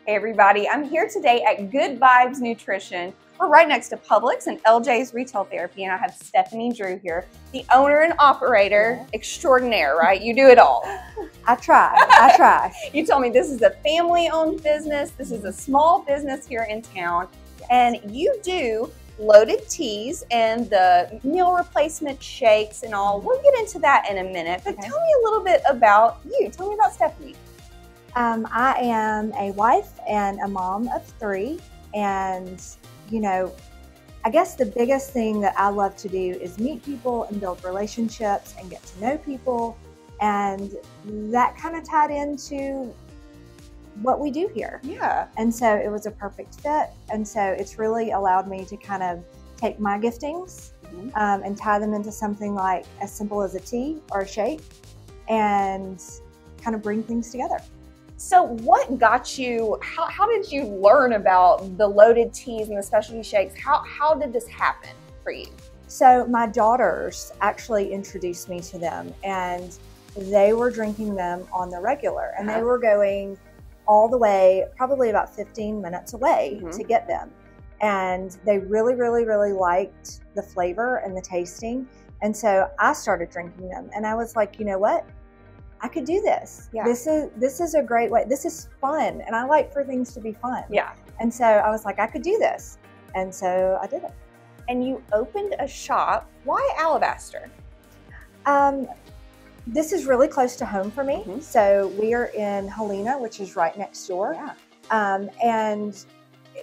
Hey everybody, I'm here today at Good Vibes Nutrition. We're right next to Publix and LJ's Retail Therapy, and I have Stephanie Drew here, the owner and operator extraordinaire, right? You do it all. I try. You told me this is a family-owned business. This is a small business here in town, and you do loaded teas and the meal replacement shakes and all. We'll get into that in a minute, but tell me a little bit about you. Tell me about Stephanie. I am a wife and a mom of 3, and you know, I guess the biggest thing that I love to do is meet people and build relationships and get to know people, and that kind of tied into what we do here. Yeah. And so it was a perfect fit, and so it's really allowed me to kind of take my giftings and tie them into something like as simple as a tea or a shake and kind of bring things together. So what got you, how did you learn about the loaded teas and the specialty shakes? How did this happen for you? So my daughters actually introduced me to them, and they were drinking them on the regular, and they were going all the way, probably about 15 minutes away to get them. And they really, really, really liked the flavor and the tasting. And so I started drinking them, and I was like, you know what? I could do this. Yeah. This is a great way. This is fun, and I like for things to be fun. Yeah. And so I was like, I could do this, and so I did it. And you opened a shop. Why Alabaster? This is really close to home for me. So we are in Helena, which is right next door. Yeah. And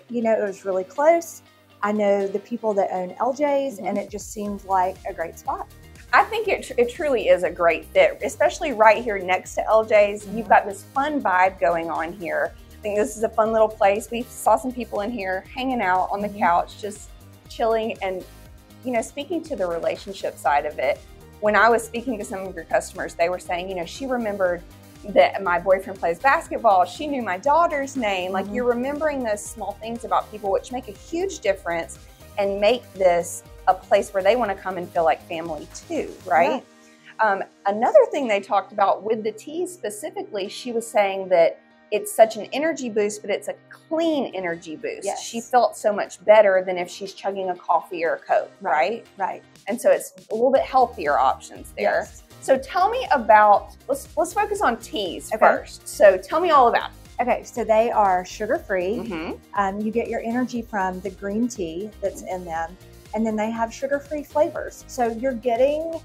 you know, it was really close. I know the people that own LJ's, and it just seemed like a great spot. I think it truly is a great fit, especially right here next to LJ's. You've got this fun vibe going on here. I think this is a fun little place. We saw some people in here hanging out on the couch, just chilling, and you know, speaking to the relationship side of it. When I was speaking to some of your customers, they were saying, you know, she remembered that my boyfriend plays basketball. She knew my daughter's name. Like, you're remembering those small things about people, which make a huge difference and make this a place where they want to come and feel like family too, right? Yeah. Another thing they talked about with the teas specifically, she was saying that it's such an energy boost, but it's a clean energy boost. Yes. She felt so much better than if she's chugging a coffee or a Coke, right? Right. And so it's a little bit healthier options there. Yes. So tell me about, let's focus on teas first. So tell me all about it. Okay, so they are sugar-free. You get your energy from the green tea that's in them, and then they have sugar-free flavors. So you're getting,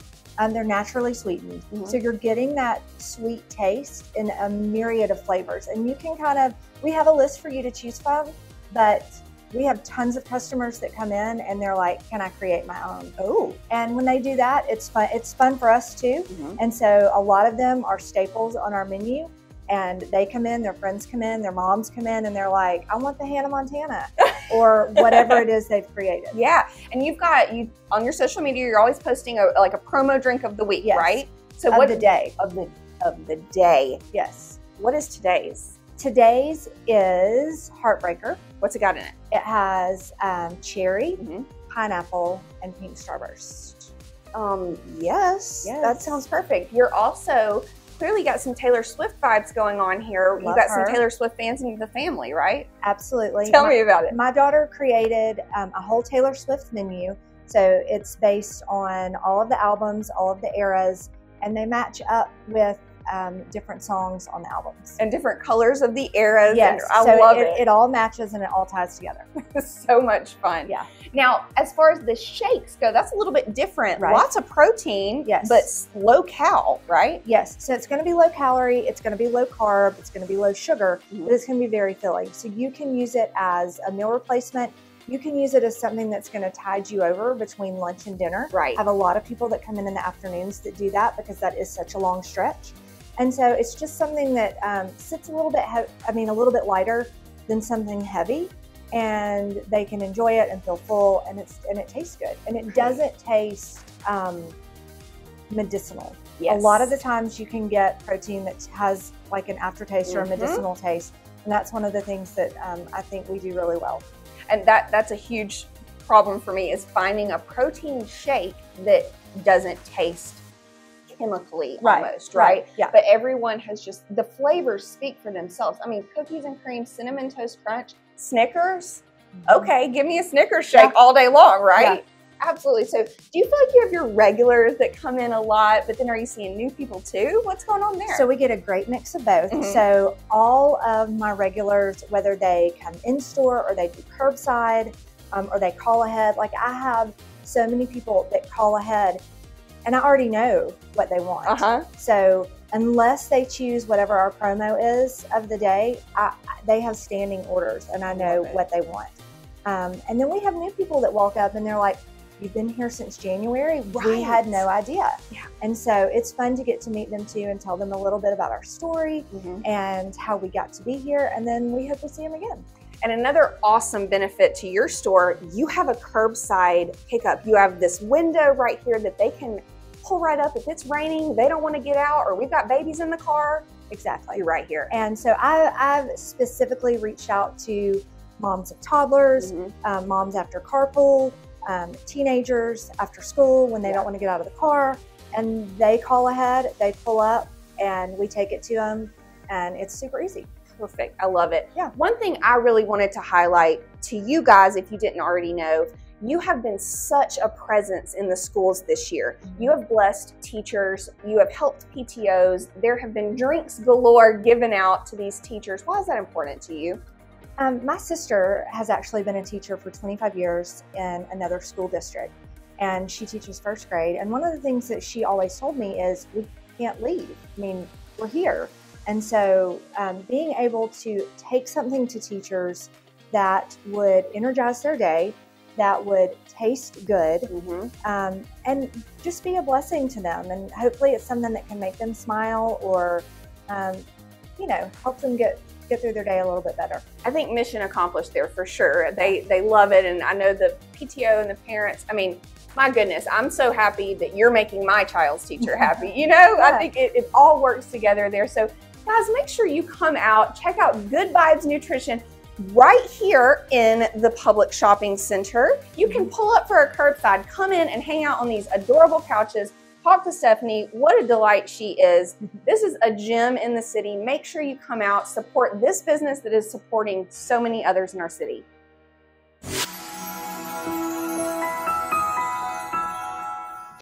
they're naturally sweetened. So you're getting that sweet taste in a myriad of flavors. And you can kind of, we have a list for you to choose from, but we have tons of customers that come in and they're like, can I create my own? Oh. And when they do that, it's fun. It's fun for us too. And so a lot of them are staples on our menu. And they come in, their friends come in, their moms come in, and they're like, I want the Hannah Montana or whatever it is they've created. Yeah. And you've got, on your social media, you're always posting like a promo drink of the week, right? So of the day. Of the day. Yes. What is today's? Today's is Heartbreaker. What's it got in it? It has cherry, pineapple, and pink starburst. Yes. That sounds perfect. You're also clearly got some Taylor Swift vibes going on here. You got some Taylor Swift fans in the family, right? Absolutely. Tell me about it. My daughter created a whole Taylor Swift menu. So it's based on all of the albums, all of the eras, and they match up with different songs on the albums. And different colors of the eras. Yes. And I love it. It all matches and it all ties together. So much fun. Yeah. Now, as far as the shakes go, that's a little bit different. Right. Lots of protein, but low cal, right? Yes. So it's going to be low calorie, it's going to be low carb, it's going to be low sugar, but it's going to be very filling. So you can use it as a meal replacement. You can use it as something that's going to tide you over between lunch and dinner. Right. I have a lot of people that come in the afternoons that do that because that is such a long stretch. And so it's just something that sits a little bit, a little bit lighter than something heavy, and they can enjoy it and feel full, and it tastes good, and it doesn't taste medicinal. Yes. A lot of the times you can get protein that has like an aftertaste or a medicinal taste, and that's one of the things that I think we do really well. And that's a huge problem for me, is finding a protein shake that doesn't taste chemically Right, almost, right? yeah. But everyone has just, the flavors speak for themselves. I mean, cookies and cream, Cinnamon Toast Crunch, Snickers. Okay, give me a Snickers shake all day long, right? Yeah. Absolutely. So do you feel like you have your regulars that come in a lot, but then are you seeing new people too? What's going on there? So we get a great mix of both. So all of my regulars, whether they come in store or they do curbside or they call ahead, like I have so many people that call ahead and I already know what they want. So unless they choose whatever our promo is of the day, they have standing orders and I know what they want. And then we have new people that walk up and they're like, you've been here since January? We had no idea. And so it's fun to get to meet them too and tell them a little bit about our story and how we got to be here. And then we hope to see them again. And another awesome benefit to your store, you have a curbside pickup. You have this window right here that they can pull right up. If it's raining, they don't want to get out, or we've got babies in the car. Exactly. You're right here. And so I've specifically reached out to moms of toddlers, moms after carpool, teenagers after school when they don't want to get out of the car, and they call ahead, they pull up, and we take it to them, and it's super easy. Perfect. I love it. Yeah. One thing I really wanted to highlight to you guys, if you didn't already know, you have been such a presence in the schools this year. You have blessed teachers. You have helped PTOs. There have been drinks galore given out to these teachers. Why is that important to you? My sister has actually been a teacher for 25 years in another school district, and she teaches first grade. And one of the things that she always told me is we can't leave. I mean, we're here. And so being able to take something to teachers that would energize their day, that would taste good, and just be a blessing to them. And hopefully it's something that can make them smile or, help them get through their day a little bit better. I think mission accomplished there for sure. They love it. And I know the PTO and the parents, I mean, my goodness, I'm so happy that you're making my child's teacher happy. I think it all works together there. So guys, make sure you come out, check out Good Vibes Nutrition right here in the Publix Shopping Center. You can pull up for a curbside, come in and hang out on these adorable couches, talk to Stephanie. What a delight she is. This is a gem in the city. Make sure you come out, support this business that is supporting so many others in our city.